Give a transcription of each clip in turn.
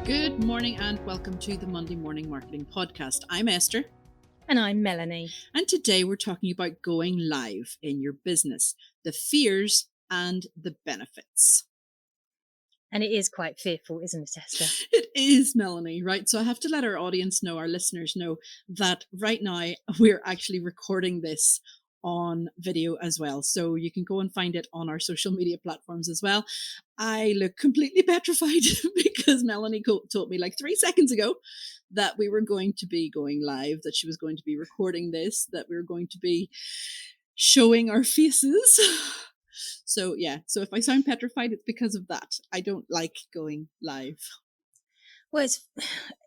Good morning and welcome to the Monday Morning Marketing Podcast. I'm Esther. And I'm Melanie. And today we're talking about going live in your business, the fears and the benefits. And it is quite fearful, isn't it, Esther? It is, Melanie, right? So I have to let our audience know, our listeners know, that right now we're actually recording this on video as well. So you can go and find it on our social media platforms as well. I look completely petrified because Melanie told me like 3 seconds ago that we were going to be going live, that she was going to be recording this, that we were going to be showing our faces. So yeah, so if I sound petrified, it's because of that. I don't like going live. Well,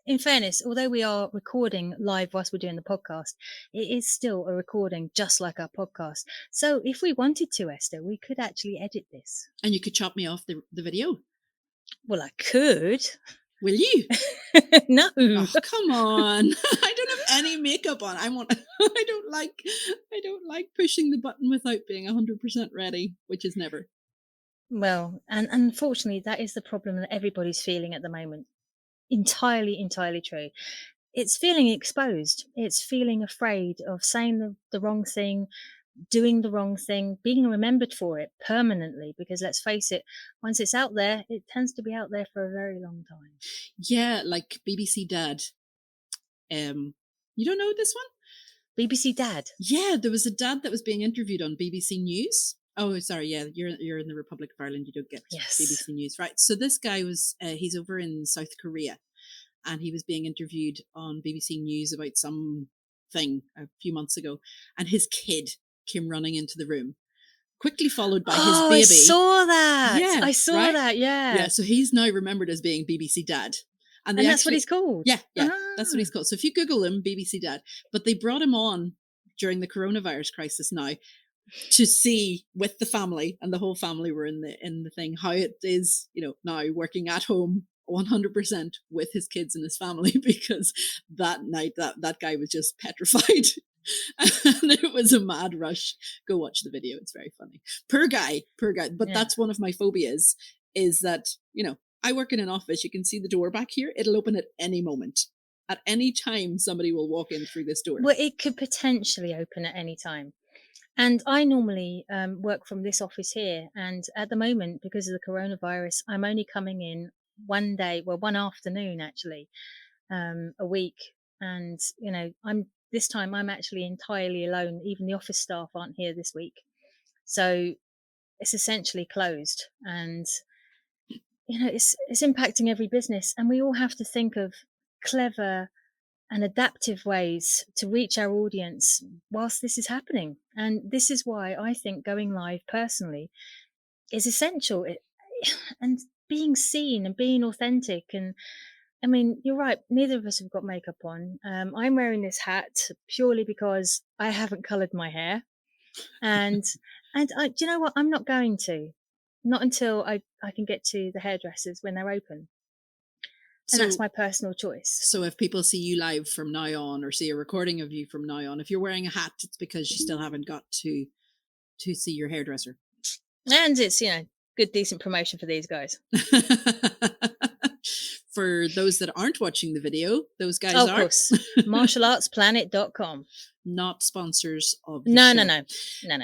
in fairness, although we are recording live whilst we're doing the podcast, it is still a recording just like our podcast. So if we wanted to, Esther, we could actually edit this. And you could chop me off the video. Well, I could. Will you? No. Oh, come on. I don't have any makeup on. I don't like pushing the button without being 100% ready, which is never. Well, and unfortunately, that is the problem that everybody's feeling at the moment. Entirely true. It's feeling exposed. It's feeling afraid of saying the wrong thing, doing the wrong thing, being remembered for it permanently, because let's face it, once it's out there, it tends to be out there for a very long time. Yeah, like BBC Dad. You don't know this one? BBC Dad? Yeah, there was a dad that was being interviewed on BBC News. Oh, sorry, yeah, you're in the Republic of Ireland, you don't get BBC News, right? So this guy was, he's over in South Korea, and he was being interviewed on BBC News about some thing a few months ago, and his kid came running into the room, quickly followed by his baby. I saw that. Yeah, I saw right? that. Yeah. Yeah. So he's now remembered as being BBC Dad, and that's what he's called. Yeah, that's what he's called. So if you Google him, BBC Dad, but they brought him on during the coronavirus crisis now to see with the family, and the whole family were in the thing, how it is, now working at home 100% with his kids and his family, because that night that guy was just petrified. And it was a mad rush. Go watch the video. It's very funny. Poor guy. But yeah. That's one of my phobias, is that, I work in an office. You can see the door back here. It'll open at any moment. At any time, somebody will walk in through this door. Well, it could potentially open at any time. And I normally work from this office here. And at the moment, because of the coronavirus, I'm only coming in one afternoon, actually, a week. And, this time I'm actually entirely alone. Even the office staff aren't here this week. So it's essentially closed. And, it's impacting every business. And we all have to think of clever and adaptive ways to reach our audience whilst this is happening. And this is why I think going live personally is essential. And being seen and being authentic. And I mean, you're right, neither of us have got makeup on. I'm wearing this hat purely because I haven't coloured my hair. And do you know what? I'm not going to. Not until I can get to the hairdressers when they're open. And that's my personal choice. So if people see you live from now on, or see a recording of you from now on, if you're wearing a hat, it's because you still haven't got to see your hairdresser. And it's, good, decent promotion for these guys. For those that aren't watching the video, those guys are. Of course. martialartsplanet.com. Not sponsors of the show. No.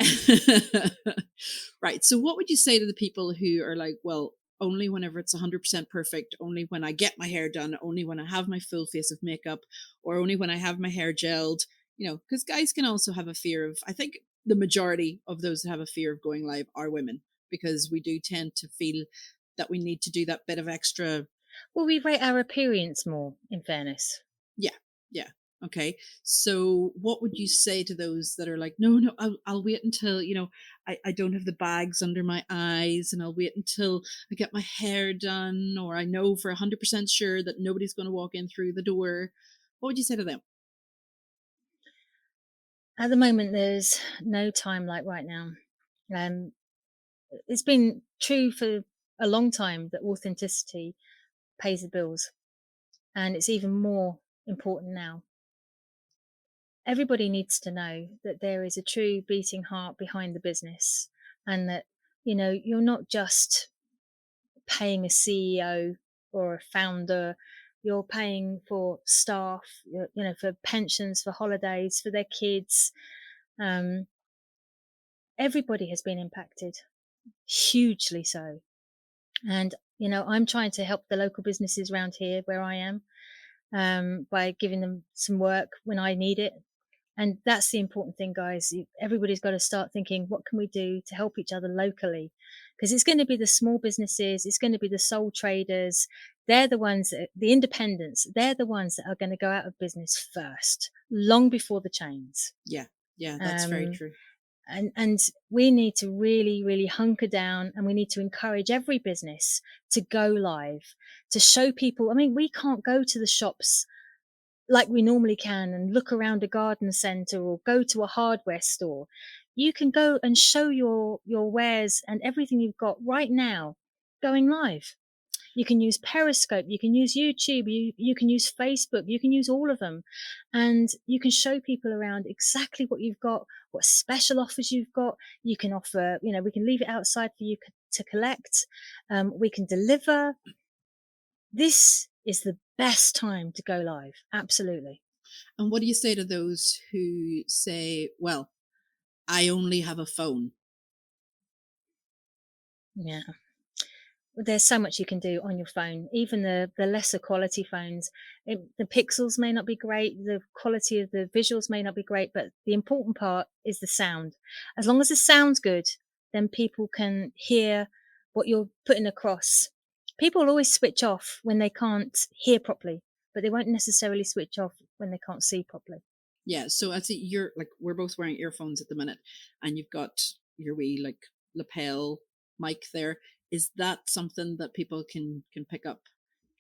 Right. So what would you say to the people who are like, well, only whenever it's 100% perfect, only when I get my hair done, only when I have my full face of makeup, or only when I have my hair gelled, because guys can also have a fear of, I think the majority of those that have a fear of going live are women, because we do tend to feel that we need to do that bit of extra. Well, we rate our appearance more, in fairness. Yeah. Okay. So what would you say to those that are like, no, I'll wait until, I don't have the bags under my eyes, and I'll wait until I get my hair done, or I know for 100% sure that nobody's going to walk in through the door. What would you say to them? At the moment, there's no time like right now. It's been true for a long time that authenticity pays the bills. And it's even more important now. Everybody needs to know that there is a true beating heart behind the business, and that, you're not just paying a CEO or a founder. You're paying for staff, for pensions, for holidays, for their kids. Um, Everybody has been impacted, hugely so. And, I'm trying to help the local businesses around here where I am, by giving them some work when I need it. And that's the important thing, guys. Everybody's got to start thinking, what can we do to help each other locally? Because it's going to be the small businesses, it's going to be the sole traders. They're the ones, the independents, they're the ones that are going to go out of business first, long before the chains. Yeah, yeah, that's very Um, true. and we need to really, really hunker down, and we need to encourage every business to go live, to show people. I mean, we can't go to the shops like we normally can and look around a garden centre or go to a hardware store. You can go and show your wares and everything you've got right now going live. You can use Periscope, you can use YouTube, you can use Facebook, you can use all of them. And you can show people around exactly what you've got, what special offers you've got. You can offer, we can leave it outside for you to collect. We can deliver. This is the best time to go live. Absolutely. And what do you say to those who say, well, I only have a phone? Yeah. There's so much you can do on your phone, even the lesser quality phones. The pixels may not be great, the quality of the visuals may not be great, but the important part is the sound. As long as the sound's good, then people can hear what you're putting across. People will always switch off when they can't hear properly, but they won't necessarily switch off when they can't see properly. Yeah, so I see you're like, we're both wearing earphones at the minute, and you've got your wee like lapel mic there. Is that something that people can pick up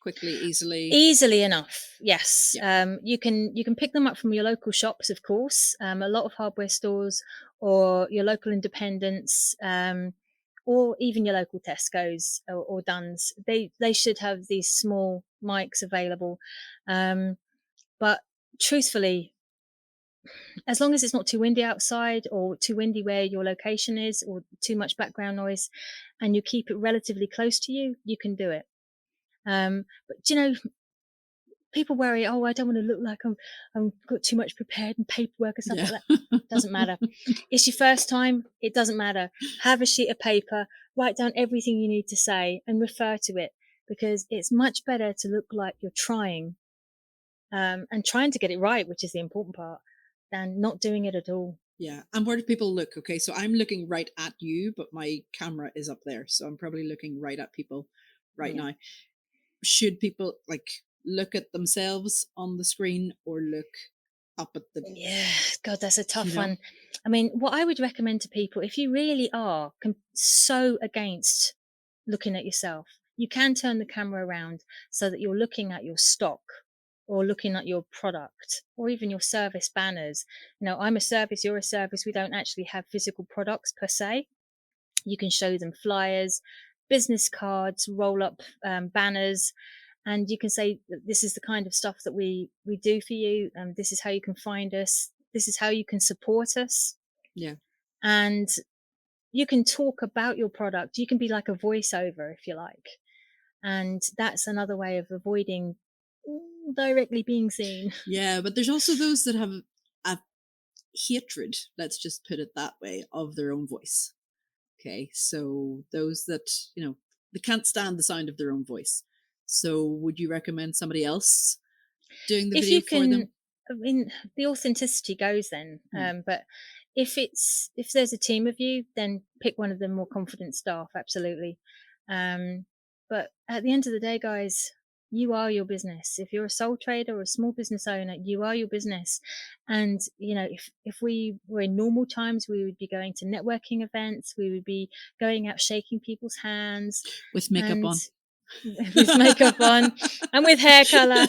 quickly, easily? Easily enough, yes. Yeah, You can pick them up from your local shops, of course. A lot of hardware stores, or your local independents, or even your local Tesco's or Duns. They should have these small mics available. But truthfully, as long as it's not too windy outside, or too windy where your location is, or too much background noise, and you keep it relatively close to you, you can do it. But people worry, oh, I don't want to look like I'm got too much prepared and paperwork and stuff yeah. like that. Doesn't matter. It's your first time. It doesn't matter. Have a sheet of paper, write down everything you need to say, and refer to it, because it's much better to look like you're trying, and trying to get it right, which is the important part, than not doing it at all. Yeah. And where do people look? Okay, so I'm looking right at you, but my camera is up there, so I'm probably looking right at people right Yeah. now. Should people like look at themselves on the screen or look up at the, Yeah, God, that's a you tough know? one. I mean, what I would recommend to people, if you really are so against looking at yourself, you can turn the camera around so that you're looking at your stock, or looking at your product, or even your service banners. I'm a service, you're a service. We don't actually have physical products per se. You can show them flyers, business cards, roll up banners, and you can say that this is the kind of stuff that we do for you, and this is how you can find us, this is how you can support us. Yeah. And you can talk about your product. You can be like a voiceover, if you like. And that's another way of avoiding directly being seen. Yeah, but there's also those that have a hatred, let's just put it that way, of their own voice. Okay, so those that, they can't stand the sound of their own voice. So would you recommend somebody else doing the If video you for can, them? I mean, the authenticity goes then. Hmm. But if there's a team of you, then pick one of the more confident staff. Absolutely. Um, but at the end of the day, guys, you are your business. If you're a sole trader or a small business owner, you are your business. And if we were in normal times, we would be going to networking events. We would be going out shaking people's hands, With makeup and on. with makeup on, and with hair color.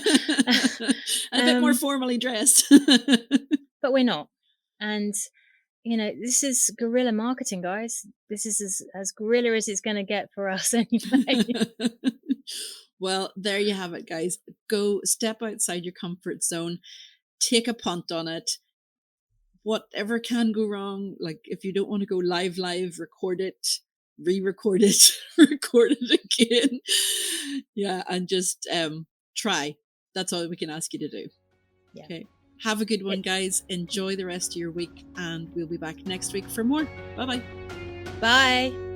And a bit more um, formally dressed. but we're not. And this is guerrilla marketing, guys. This is as guerrilla as it's going to get for us anyway. Well, there you have it, guys. Go step outside your comfort zone, take a punt on it. Whatever can go wrong, like if you don't want to go live, record it, re-record it, record it again. Yeah, and just try. That's all we can ask you to do. Yeah. Okay. Have a good one, It, guys. Enjoy the rest of your week, and we'll be back next week for more. Bye bye. bye.